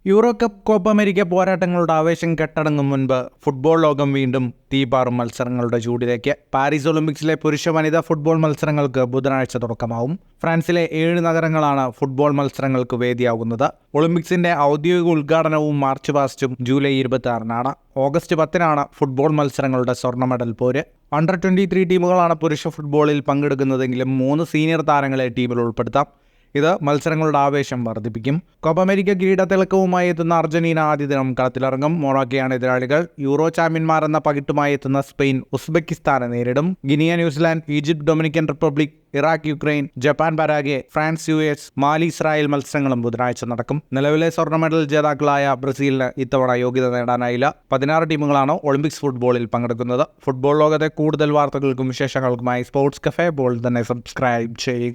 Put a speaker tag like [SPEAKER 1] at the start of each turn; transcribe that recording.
[SPEAKER 1] Euro cup Copa America പോരാട്ടങ്ങളുടെ ആവേശം കെട്ടടങ്ങും മുൻപ് ഫുട്ബോൾ ലോകം വീണ്ടും തീപാറും മത്സരങ്ങളുടെ ചൂടിലേക്ക്. പാരീസ് ഒളിമ്പിക്സിലെ പുരുഷ വനിതാ ഫുട്ബോൾ മത്സരങ്ങൾക്ക് ബുധനാഴ്ച തുടക്കമാവും. ഫ്രാൻസിലെ 7 നഗരങ്ങളാണ് ഫുട്ബോൾ മത്സരങ്ങൾക്ക് വേദിയാകുന്നത്. ഒളിമ്പിക്സിന്റെ ഔദ്യോഗിക ഉദ്ഘാടനവും മാർച്ച് പാസ്റ്റും ജൂലൈ 26-നാണ്. ഓഗസ്റ്റ് 10-നാണ് ഫുട്ബോൾ മത്സരങ്ങളുടെ സ്വർണ്ണ മെഡൽ പോര്. അണ്ടർ 23 ടീമുകളാണ് പുരുഷ ഫുട്ബോളിൽ പങ്കെടുക്കുന്നതെങ്കിലും 3 സീനിയർ താരങ്ങളെ ടീമിൽ ഉൾപ്പെടുത്താം. ഇത് മത്സരങ്ങളുടെ ആവേശം വർദ്ധിപ്പിക്കും. കോപ്പ അമേരിക്ക കിരീടത്തിളക്കവുമായി എത്തുന്ന അർജന്റീന ആദ്യ ദിനം കളത്തിലിറങ്ങും. മൊറോക്കോയാണ് എതിരാളികൾ. യൂറോ ചാമ്പ്യന്മാരെന്ന പകിട്ടുമായി എത്തുന്ന സ്പെയിൻ ഉസ്ബെക്കിസ്ഥാനെ നേരിടും. Guinea, New Zealand, Egypt, Dominican republic, Iraq, Ukraine, Japan, Paraguay, France, US, മാലി, ഇസ്രായേൽ മത്സരങ്ങളും ബുധനാഴ്ച നടക്കും. നിലവിലെ സ്വർണ്ണ മെഡൽ ജേതാക്കളായ ബ്രസീലിന് ഇത്തവണ യോഗ്യത നേടാനായില്ല. 16 ടീമുകളാണ് ഒളിമ്പിക്സ് ഫുട്ബോളിൽ പങ്കെടുക്കുന്നത്. ഫുട്ബോൾ ലോകത്തെ കൂടുതൽ വാർത്തകൾക്കും വിശേഷങ്ങൾക്കുമായി സ്പോർട്സ് കഫേ ബോൾ തന്നെ സബ്സ്ക്രൈബ് ചെയ്യുക.